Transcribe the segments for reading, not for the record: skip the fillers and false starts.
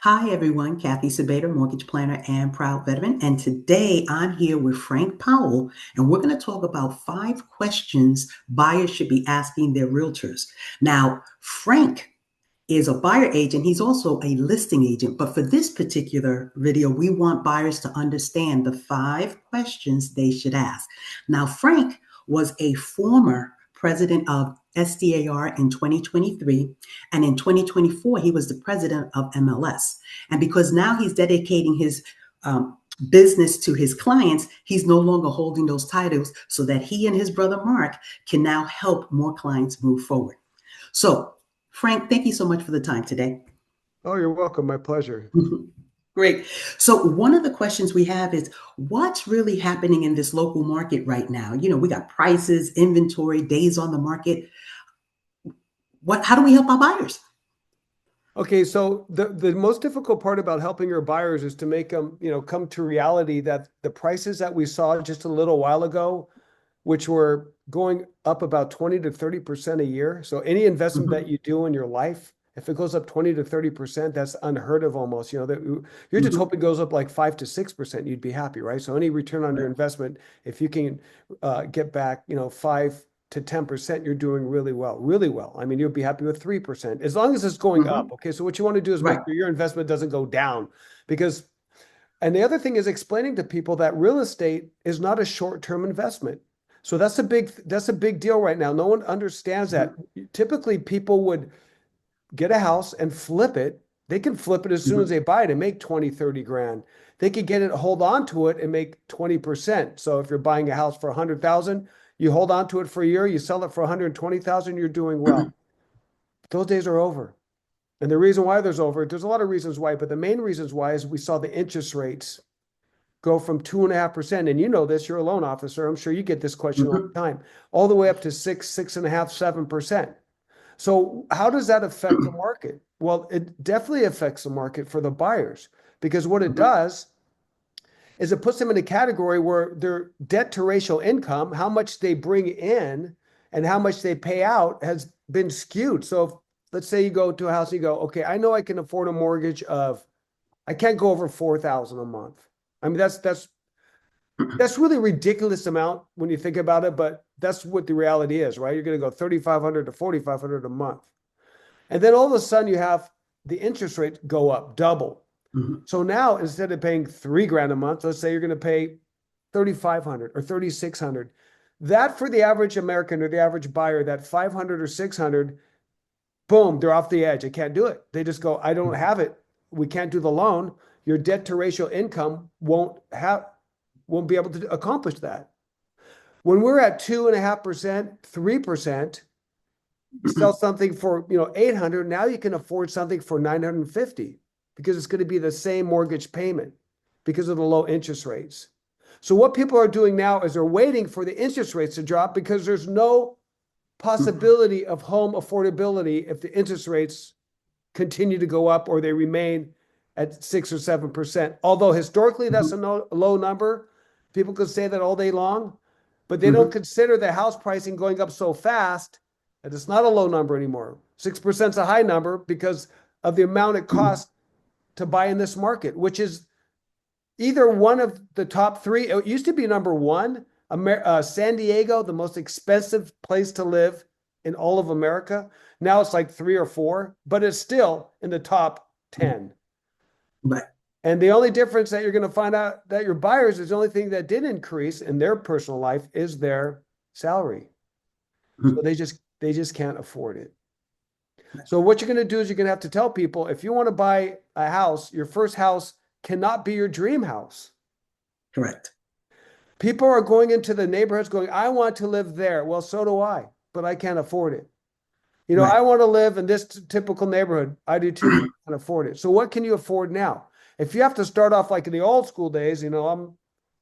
Hi, everyone. Cathy Sabater, mortgage planner and proud veteran. And today I'm here with Frank Powell, and we're going to talk about 5 questions buyers should be asking their realtors. Now, Frank is a buyer agent. He's also a listing agent. But for this particular video, we want buyers to understand the 5 questions they should ask. Now, Frank was a former president of Sdar in 2023. And in 2024, he was the president of MLS. And because now he's dedicating his business to his clients, he's no longer holding those titles so that he and his brother Mark can now help more clients move forward. So, Frank, thank you so much for the time today. Oh, you're welcome. My pleasure. Great. So, one of the questions we have is what's really happening in this local market right now? We got prices, inventory, days on the market. How do we help our buyers? Okay, so the most difficult part about helping your buyers is to make them, come to reality that the prices that we saw just a little while ago, which were going up about 20 to 30% a year. So any investment that Hmm. you do in your life, if it goes up 20 to 30%, that's unheard of almost. That you're just Hmm. hoping it goes up like 5 to 6%, you'd be happy, right? So any return on your Right. investment, if you can get back, 5 to 10%, you're doing really well, really well. I mean, you'll be happy with 3%, as long as it's going up. Hmm. Okay. So what you want to do is make Right. sure your investment doesn't go down because, and the other thing is explaining to people that real estate is not a short-term investment. So that's a big deal right now. No one understands that. Hmm. Typically, people would get a house and flip it. They can flip it as soon as Hmm. they buy it and make 20, 30 grand. They could get it, hold on to it and make 20%. So if you're buying a house for 100,000, you hold on to it for a year, you sell it for 120,000, you're doing well. Those days are over. And the reason why there's a lot of reasons why, but the main reasons why is we saw the interest rates go from 2.5%. And you know this, you're a loan officer. I'm sure you get this question all Hmm. the time, all the way up to 6.5, 7%. So how does that affect the market? Well, it definitely affects the market for the buyers because what it Hmm. does is it puts them in a category where their debt to ratio income, how much they bring in and how much they pay out has been skewed. So if, let's say you go to a house, you go, okay, I know I can afford a mortgage of, I can't go over 4,000 a month. I mean, that's really ridiculous amount when you think about it, but that's what the reality is, right? You're going to go 3,500 to 4,500 a month. And then all of a sudden you have the interest rate go up double. Hmm. So now instead of paying 3 grand a month, let's say you're going to pay 3,500 or 3,600. That for the average American or the average buyer, that 500 or 600, boom, they're off the edge. They can't do it. They just go, I don't have it. We can't do the loan. Your debt to ratio income won't be able to accomplish that. When we're at 2.5%, 3%, sell something for 800, now you can afford something for 950 because it's going to be the same mortgage payment because of the low interest rates. So what people are doing now is they're waiting for the interest rates to drop because there's no possibility of home affordability if the interest rates continue to go up or they remain at 6 or 7%. Although historically that's a low number, people could say that all day long, but they don't Hmm. consider the house pricing going up so fast that it's not a low number anymore. 6% is a high number because of the amount it costs to buy in this market, which is either one of the top three. It used to be number one, San Diego, the most expensive place to live in all of America. Now it's like 3 or 4, but it's still in the top 10. Right. And the only difference that you're going to find out that your buyers is the only thing that did increase in their personal life is their salary. So Hmm. they just can't afford it. So what you're going to do is you're going to have to tell people if you want to buy a house, your first house cannot be your dream house. Correct. People are going into the neighborhoods going, I want to live there. Well, so do I, but I can't afford it. I Right. want to live in this typical neighborhood. I do too, but I can't afford it. So what can you afford now? If you have to start off like in the old school days, I'm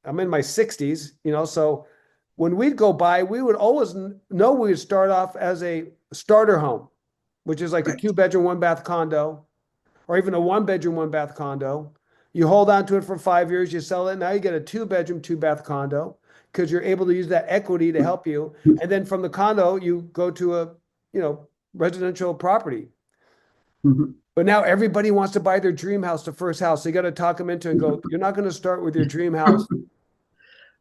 in my 60s, so when we'd go by, we would always know we would start off as a starter home, which is like a Right. 2 bedroom, 1 bath condo, or even a 1 bedroom, 1 bath condo. You hold on to it for 5 years, you sell it. Now you get a 2 bedroom, 2 bath condo because you're able to use that equity to help you. And then from the condo, you go to a, you know, residential property. Mhm. But now everybody wants to buy their dream house, the first house. So you got to talk them into it and go, you're not going to start with your dream house.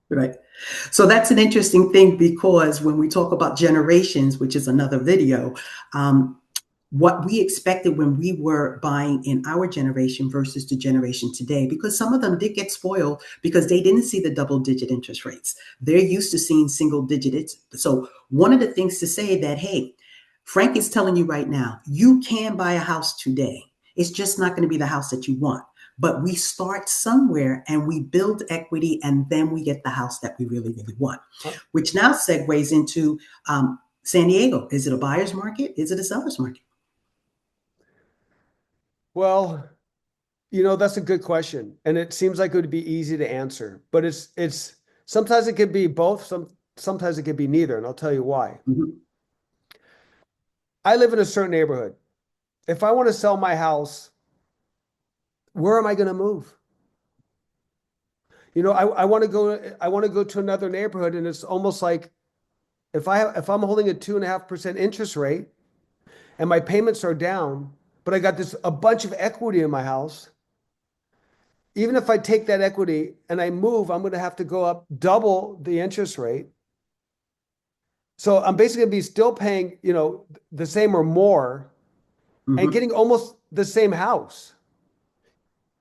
Right. So that's an interesting thing because when we talk about generations, which is another video, um, what we expected when we were buying in our generation versus the generation today, because some of them did get spoiled because they didn't see the double digit interest rates. They're used to seeing single digits. So one of the things to say that, hey, Frank is telling you right now, you can buy a house today. It's just not going to be the house that you want. But we start somewhere and we build equity and then we get the house that we really, really want, Uh, which now segues into San Diego. Is it a buyer's market? Is it a seller's market? Well, that's a good question. And it seems like it would be easy to answer, but it's sometimes it could be both, sometimes it could be neither, and I'll tell you why. Mhm. I live in a certain neighborhood. If I want to sell my house, where am I going to move? I want to go to another neighborhood, and it's almost like if I'm holding a 2.5% interest rate and my payments are down, but I got this a bunch of equity in my house, even if I take that equity and I move, I'm going to have to go up double the interest rate. So I'm basically going to be still paying, the same or more and Mhm. getting almost the same house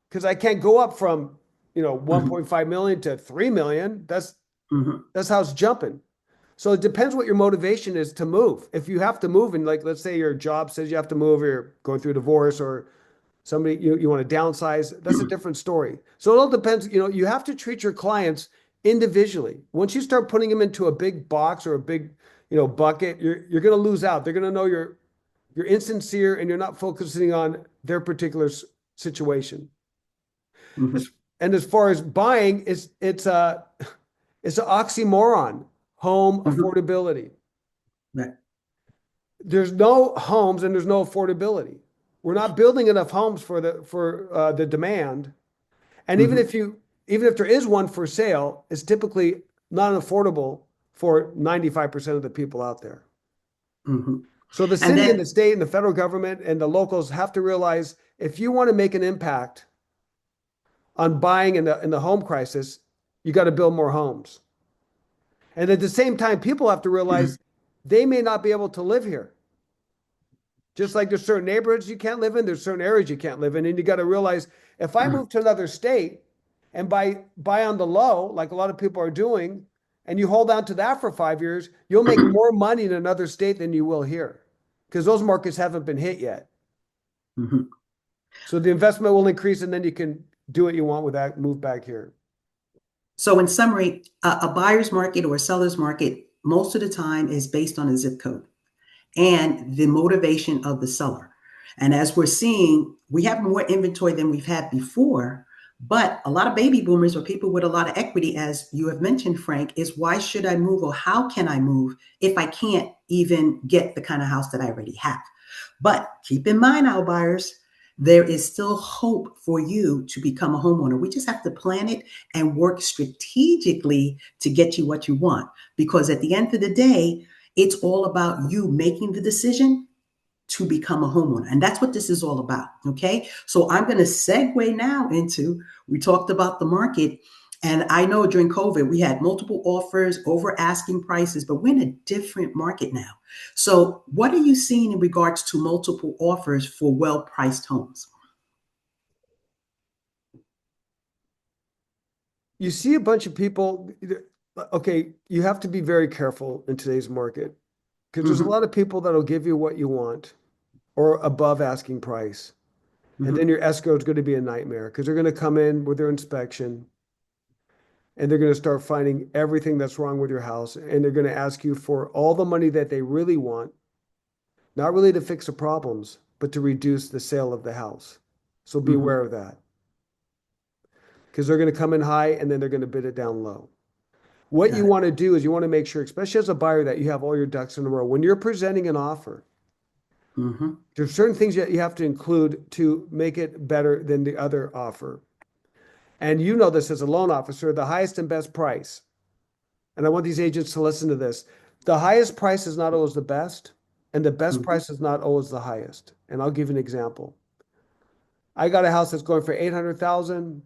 because I can't go up from, Mhm. 1.5 million to 3 million. Mhm. That's how it's jumping. So it depends what your motivation is to move. If you have to move and like let's say your job says you have to move or you're going through a divorce or somebody you want to downsize, that's a different story. So it all depends, you have to treat your clients individually. Once you start putting them into a big box or a big, bucket, you're going to lose out. They're going to know you're insincere and you're not focusing on their particular situation. Mhm. And as far as buying, it's an oxymoron, home Mhm. affordability. Right. There's no homes and there's no affordability. We're not building enough homes for the demand. And Mhm. even if there is one for sale, it's typically not affordable for 95% of the people out there. Mhm. So the And city and then, the state and the federal government and the locals have to realize if you want to make an impact on buying in the home crisis, you got to build more homes. And at the same time, people have to realize they may not be able to live here. Just like there's certain neighborhoods you can't live in, there's certain areas you can't live in. And you got to realize if I move to another state and buy on the low, like a lot of people are doing, and you hold on to that for 5 years, you'll make more money in another state than you will here because those markets haven't been hit yet. Mhm. So the investment will increase and then you can do what you want with that, move back here. So in summary, a buyer's market or a seller's market most of the time is based on a zip code and the motivation of the seller. And as we're seeing, we have more inventory than we've had before, but a lot of baby boomers or people with a lot of equity, as you have mentioned, Frank, is why should I move or how can I move if I can't even get the kind of house that I already have? But keep in mind, our buyers, there is still hope for you to become a homeowner. We just have to plan it and work strategically to get you what you want. Because at the end of the day, it's all about you making the decision to become a homeowner. And that's what this is all about. Okay. So I'm going to segue now into, we talked about the market. And I know during COVID, we had multiple offers over asking prices, but we're in a different market now. So, what are you seeing in regards to multiple offers for well priced homes? You see a bunch of people, okay, you have to be very careful in today's market because there's a Hmm. lot of people that'll give you what you want or above asking price. And then Hmm. your escrow is going to be a nightmare because they're going to come in with their inspection and they're going to start finding everything that's wrong with your house. And they're going to ask you for all the money that they really want, not really to fix the problems, but to reduce the sale of the house. So be Hmm. aware of that because they're going to come in high and then they're going to bid it down low. What you Got it. want to do is you want to make sure, especially as a buyer, that you have all your ducks in a row. When you're presenting an offer, Hmm. there's certain things that you have to include to make it better than the other offer. And you know this as a loan officer, the highest and best price. And I want these agents to listen to this. The highest price is not always the best, and the best Mhm. price is not always the highest. And I'll give you an example. I got a house that's going for 800,000.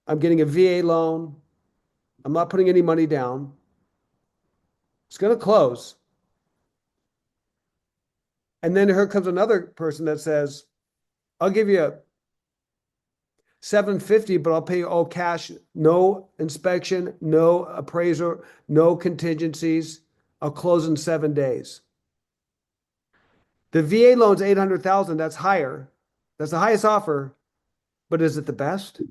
I'm getting a VA loan. I'm not putting any money down. It's going to close. And then here comes another person that says, I'll give you a 750, but I'll pay you all cash, no inspection, no appraiser, no contingencies. I'll close in 7 days. The VA loan's 800,000. That's higher. That's the highest offer, but is it the best?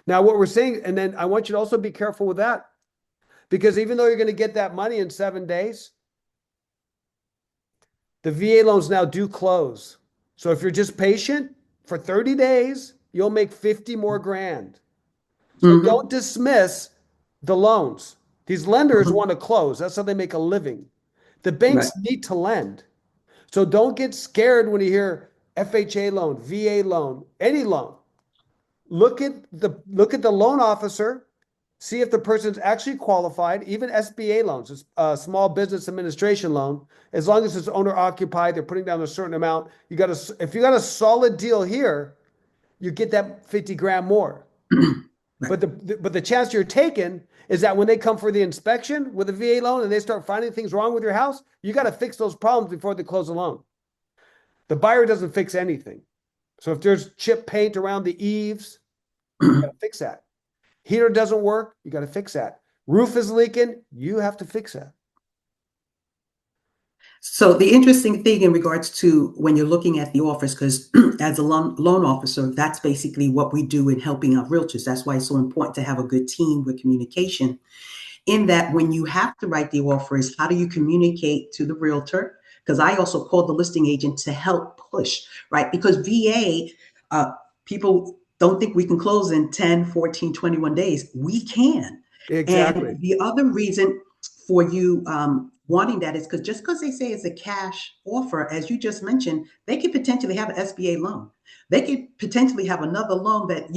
Now, what we're saying, and then I want you to also be careful with that, because even though you're going to get that money in 7 days, the VA loans now do close. So if you're just patient for 30 days, you'll make 50 more grand. So don't Mhm. dismiss the loans. These lenders Mhm. want to close. That's how they make a living. The banks Right. need to lend. So don't get scared when you hear FHA loan, VA loan, any loan. Look at the loan officer, see if the person's actually qualified. Even SBA loans, small business administration loan, as long as it's owner occupied, they're putting down a certain amount. If you got a solid deal here, you get that 50 grand more. Right. But the chance you're taking is that when they come for the inspection with a VA loan and they start finding things wrong with your house, you got to fix those problems before they close the loan. The buyer doesn't fix anything. So if there's chip paint around the eaves, you got to fix that. Heater doesn't work, you got to fix that. Roof is leaking, you have to fix that. So the interesting thing in regards to when you're looking at the offers, because as a loan officer, that's basically what we do in helping our realtors. That's why it's so important to have a good team with communication. In that, when you have to write the offer, is how do you communicate to the realtor? Because I also called the listing agent to help push, right? Because VA, people don't think we can close in 10, 14, 21 days. We can. And Exactly. the other reason for you wanting that is because just because they say it's a cash offer, as you just mentioned, they could potentially have an SBA loan. They could potentially have another loan that,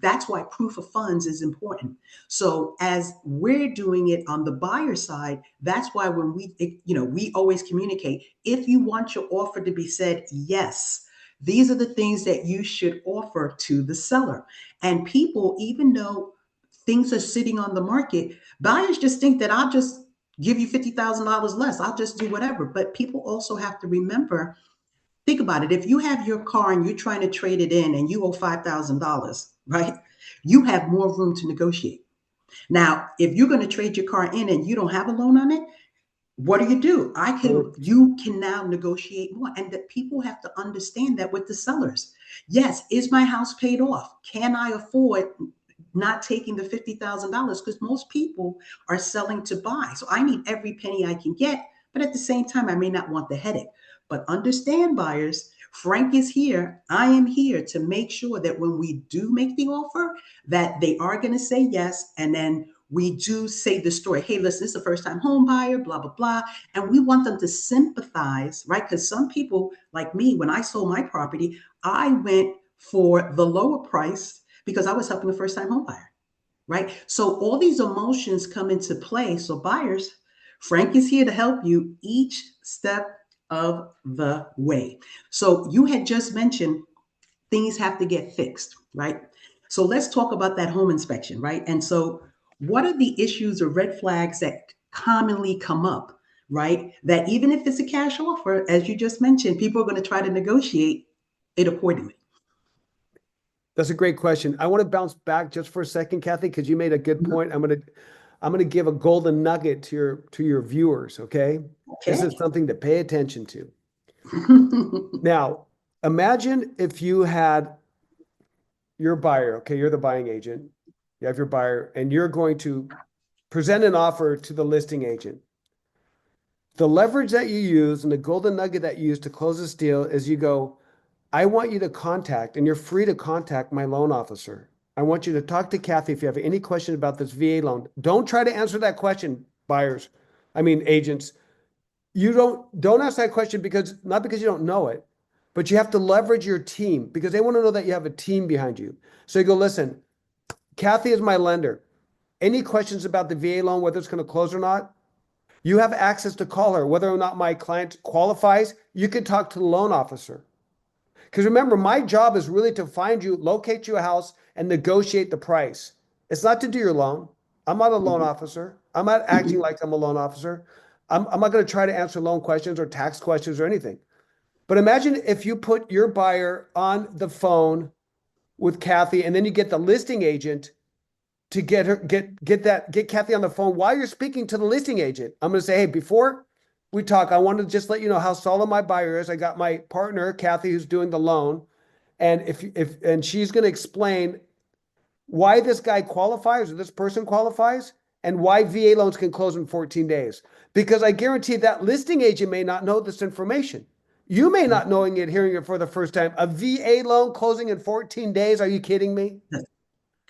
that's why proof of funds is important. So as we're doing it on the buyer side, that's why when we always communicate, if you want your offer to be said, yes, these are the things that you should offer to the seller. And people, even though things are sitting on the market, buyers just think that I'll just give you $50,000 less. I'll just do whatever. But people also have to remember, think about it. If you have your car and you're trying to trade it in and you owe $5,000, right? You have more room to negotiate. Now, if you're going to trade your car in and you don't have a loan on it, what do? Correct. You can now negotiate more. And that people have to understand that with the sellers. Yes, is my house paid off? Can I afford not taking the $50,000? Because most people are selling to buy. So I need every penny I can get. But at the same time, I may not want the headache. But understand, buyers, Frank is here. I am here to make sure that when we do make the offer, that they are going to say yes. And then we do say the story. Hey, listen, this is a first time home buyer, blah, blah, blah. And we want them to sympathize, right? Because some people, like me, when I sold my property, I went for the lower price because I was helping a first time home buyer, right? So all these emotions come into play. So, buyers, Frank is here to help you each step of the way. So, you had just mentioned things have to get fixed, right? So let's talk about that home inspection, right? And so, what are the issues or red flags that commonly come up, right? That even if it's a cash offer, as you just mentioned, people are going to try to negotiate it accordingly. That's a great question. I want to bounce back just for a second, Cathy, because you made a good point. I'm gonna give a golden nugget to your viewers, okay? This is Okay. something to pay attention to. Now, imagine if you had your buyer, okay, you're the buying agent, you have your buyer, and you're going to present an offer to the listing agent. The leverage that you use and the golden nugget that you use to close this deal is you go, I want you to contact, and you're free to contact my loan officer. I want you to talk to Cathy if you have any question about this VA loan. Don't try to answer that question, buyers. I mean, agents. You don't ask that question because not because you don't know it, but you have to leverage your team because they want to know that you have a team behind you. So you go, listen, Cathy is my lender. Any questions about the VA loan, whether it's going to close or not? You have access to call her. Whether or not my client qualifies, you can talk to the loan officer. Because remember, my job is really to find you, locate you a house, and negotiate the price. It's not to do your loan. I'm not a loan Mhm. officer. I'm not acting Mhm. like I'm a loan officer. I'm not going to try to answer loan questions or tax questions or anything. But imagine if you put your buyer on the phone with Cathy, and then you get the listing agent to get Cathy on the phone while you're speaking to the listing agent. I'm going to say, hey, before we talk, I want to just let you know how solid my buyer is. I got my partner, Cathy, who's doing the loan. And if she's going to explain why this guy qualifies or this person qualifies and why VA loans can close in 14 days. Because I guarantee that listing agent may not know this information. You may not knowing it, hearing it for the first time. A VA loan closing in 14 days. Are you kidding me? That's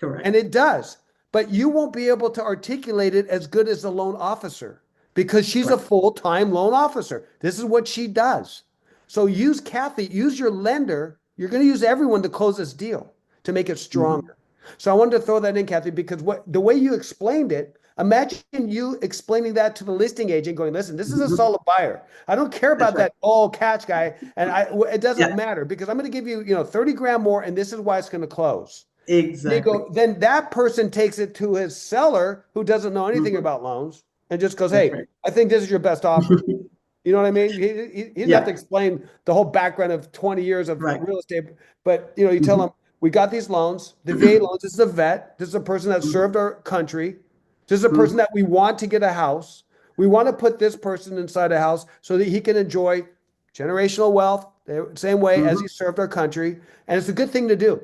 And correct. it does. But you won't be able to articulate it as good as the loan officer because she's a Right. full-time loan officer. This is what she does. So use Cathy, use your lender. You're going to use everyone to close this deal to make it Mhm. stronger. So I wanted to throw that in, Cathy, because what the way you explained it, imagine you explaining that to the listing agent, going, "Listen, this is a Mhm. solid buyer. I don't care That's about right. that all catch guy, and it doesn't Yeah, matter because I'm going to give you, 30 grand more, and this is why it's going to close." And you exactly. go, then that person takes it to his seller who doesn't know anything Mhm. about loans and just goes, That's hey, right. I think this is your best offer. You know what I mean? He doesn't have to Yeah, explain the whole background of 20 years of right. real estate, but you tell Mhm. them, we got these loans, the VA loans, this is a vet, this is a person that Mhm. served our country, this is a person Mhm. that we want to get a house. We want to put this person inside a house so that he can enjoy generational wealth the same way as he Mhm. served our country. And it's a good thing to do.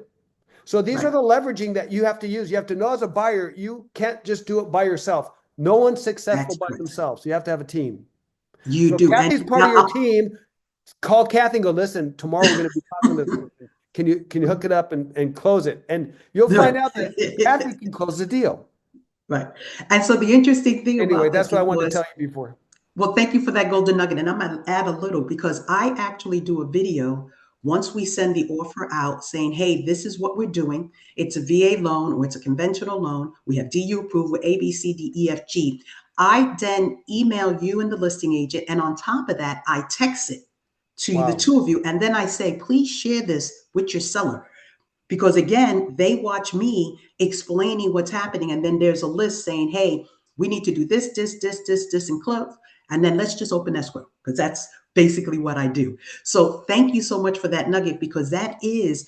So these are Right. the leveraging that you have to use. You have to know as a buyer, you can't just do it by yourself. No one's successful That's by correct. themselves. You have to have a team. You So if do. And Cathy's part of now, your team, call Cathy and go, listen, tomorrow we're going to be talking to this person. Can you hook it up and close it? And you'll find right. out that Cathy can close the deal. Right. And so the interesting thing Anyway, about that's this what I wanted to was, tell you before. well, thank you for that golden nugget. And I'm going to add a little because I actually do a video once we send the offer out saying, hey, this is what we're doing. It's a VA loan or it's a conventional loan. We have DU approved with A, B, C, D, E, F, G. I then email you and the listing agent. And on top of that, I text it to the Wow. two of you. And then I say, please share this with your seller. Because again, they watch me explaining what's happening. And then there's a list saying, hey, we need to do this, and close. And then let's just open escrow because that's basically what I do. So thank you so much for that nugget because that is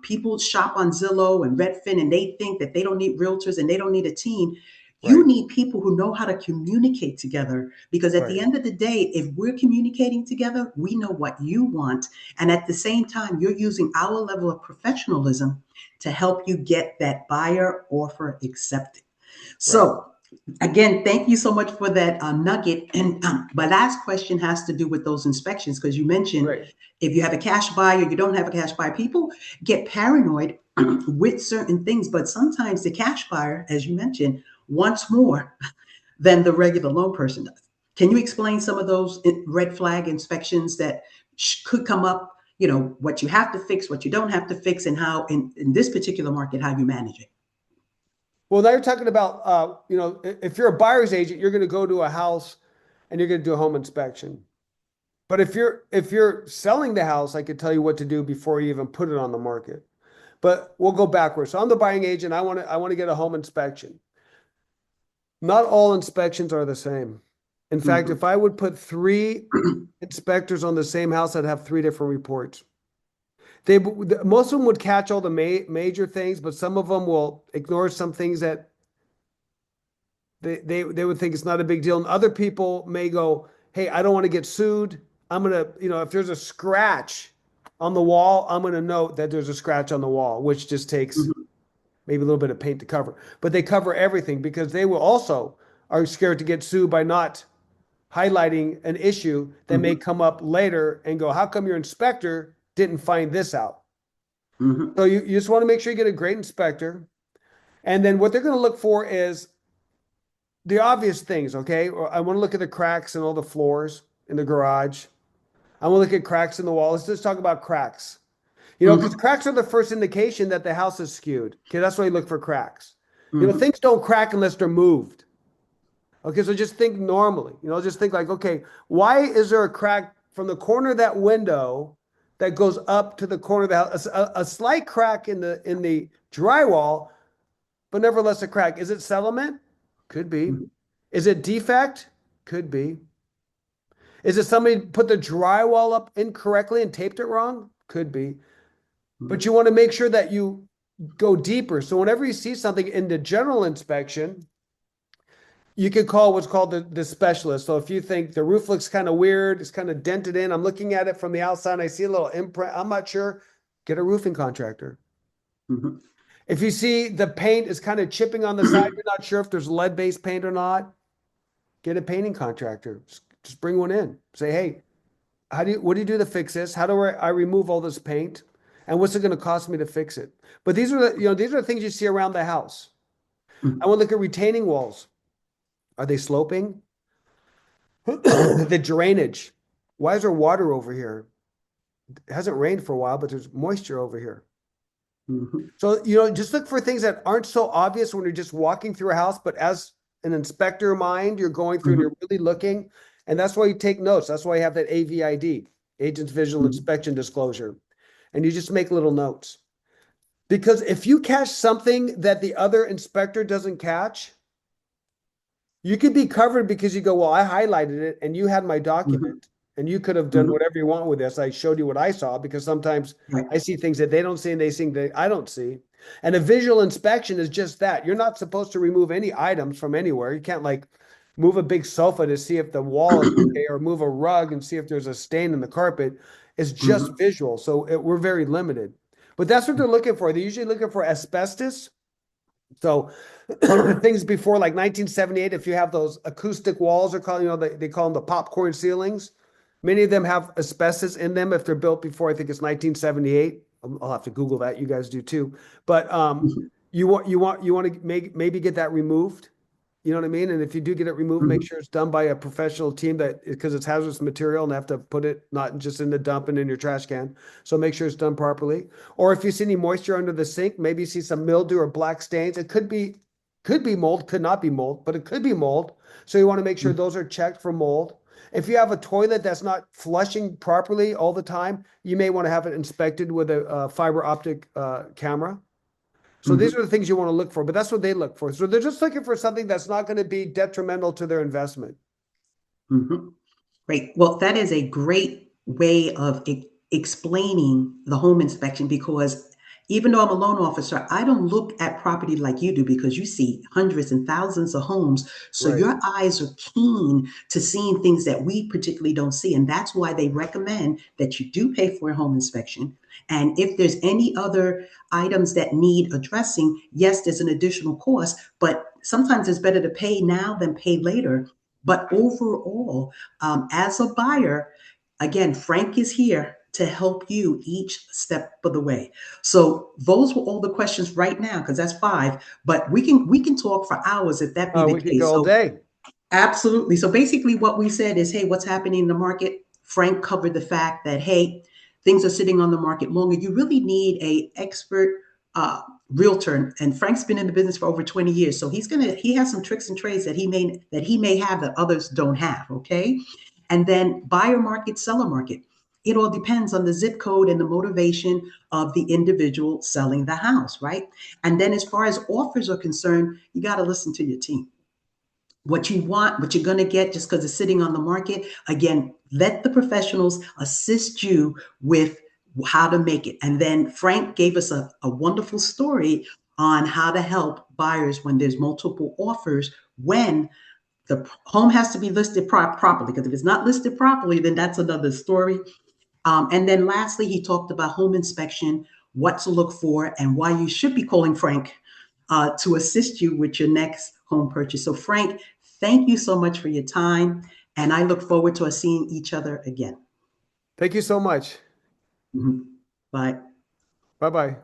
people shop on Zillow and Redfin and they think that they don't need realtors and they don't need a team. You Right. need people who know how to communicate together because at Right. the end of the day, if we're communicating together, we know what you want and at the same time, you're using our level of professionalism to help you get that buyer offer accepted. Right. So, again, thank you so much for that nugget. And my last question has to do with those inspections because you mentioned Right. if you have a cash buyer, you don't have a cash buyer. People get paranoid with certain things, but sometimes the cash buyer, as you mentioned, wants more than the regular loan person does. Can you explain some of those red flag inspections that could come up? You know, what you have to fix, what you don't have to fix, and how in this particular market, how you manage it. Well, now you're talking about, if you're a buyer's agent, you're going to go to a house and you're going to do a home inspection. But if you're selling the house, I could tell you what to do before you even put it on the market. But we'll go backwards. So I'm the buying agent. I want to get a home inspection. Not all inspections are the same. In fact, Mhm. if I would put three inspectors on the same house, I'd have three different reports. Most of them would catch all the major things, but some of them will ignore some things that they would think it's not a big deal. And other people may go, hey, I don't want to get sued. I'm gonna, if there's a scratch on the wall, I'm gonna note that there's a scratch on the wall, which just takes Mhm. maybe a little bit of paint to cover. But they cover everything because they will also are scared to get sued by not highlighting an issue that may Mhm. come up later and go, how come your inspector didn't find this out? Mhm. So you just want to make sure you get a great inspector. And then what they're going to look for is the obvious things, okay? I want to look at the cracks in all the floors in the garage. I want to look at cracks in the wall. Let's just talk about cracks. Because Mhm. cracks are the first indication that the house is skewed. Okay, that's why you look for cracks. Mhm. Things don't crack unless they're moved. Okay, so just think normally, just think like, okay, why is there a crack from the corner of that window that goes up to the corner of the house? A slight crack in the drywall, but nevertheless a crack. Is it settlement? Could be. Mhm. Is it defect? Could be. Is it somebody put the drywall up incorrectly and taped it wrong? Could be. But Mhm. you want to make sure that you go deeper. So whenever you see something in the general inspection, you could call what's called the specialist. So if you think the roof looks kind of weird, it's kind of dented in, I'm looking at it from the outside, I see a little imprint, I'm not sure, get a roofing contractor. Mhm. If you see the paint is kind of chipping on the side, you're not sure if there's lead-based paint or not, get a painting contractor. Just bring one in. Say, hey, what do you do to fix this? How do I remove all this paint? And what's it going to cost me to fix it? But these are the things you see around the house. I Mhm. want to look at retaining walls. Are they sloping? The drainage. Why is there water over here? It hasn't rained for a while, but there's moisture over here. Mhm. So, just look for things that aren't so obvious when you're just walking through a house, but as an inspector mind, you're going through and you're Mhm. really looking. And that's why you take notes. That's why you have that AVID, Agent's Visual Mhm. Inspection Disclosure. And you just make little notes. Because if you catch something that the other inspector doesn't catch, you could be covered because you go, well, I highlighted it and you had my Mhm. document and you could have done Mhm. whatever you want with this. I showed you what I saw because sometimes Right. I see things that they don't see and they see that I don't see. And a visual inspection is just that. You're not supposed to remove any items from anywhere. You can't like move a big sofa to see if the wall is okay or move a rug and see if there's a stain in the carpet. It's just Mhm. visual. So we're very limited. But that's what they're looking for. They're usually looking for asbestos. So things before like 1978, if you have those acoustic walls, are called, they call them the popcorn ceilings. Many of them have asbestos in them if they're built before, I think it's 1978. I'll have to Google that. You guys do too. But Mhm. you want to maybe get that removed. You know what I mean? And if you do get it removed, make Mhm. sure it's done by a professional team that because it's hazardous material and have to put it not just in the dump and in your trash can. So make sure it's done properly. Or if you see any moisture under the sink, maybe you see some mildew or black stains. It could be mold, could not be mold, but it could be mold. So you want to make sure Mhm. those are checked for mold. If you have a toilet that's not flushing properly all the time, you may want to have it inspected with a fiber optic camera. So these Mhm. are the things you want to look for, but that's what they look for. So they're just looking for something that's not going to be detrimental to their investment. Mhm. Great. Well, that is a great way of explaining the home inspection because even though I'm a loan officer, I don't look at property like you do because you see hundreds and thousands of homes. So Right. your eyes are keen to seeing things that we particularly don't see. And that's why they recommend that you do pay for a home inspection. And if there's any other items that need addressing, yes, there's an additional cost, but sometimes it's better to pay now than pay later. But overall, as a buyer, again, Frank is here to help you each step of the way. So those were all the questions right now, because that's five. But we can talk for hours if that be Oh, the we could case. go all So day. absolutely. So basically, what we said is, hey, what's happening in the market? Frank covered the fact that, hey, things are sitting on the market longer. You really need a expert realtor, and Frank's been in the business for over 20 years, so he has some tricks and trades that he may have that others don't have. Okay, and then buyer market, seller market. It all depends on the zip code and the motivation of the individual selling the house, right? And then as far as offers are concerned, you got to listen to your team what you want, what you're going to get just because it's sitting on the market. Again, let the professionals assist you with how to make it. And then Frank gave us a wonderful story on how to help buyers when there's multiple offers when the home has to be listed properly. Because if it's not listed properly, then that's another story. And then lastly, he talked about home inspection, what to look for, and why you should be calling Frank to assist you with your next home purchase. So, Frank, thank you so much for your time. And I look forward to us seeing each other again. Thank you so much. Mhm. Bye. Bye bye.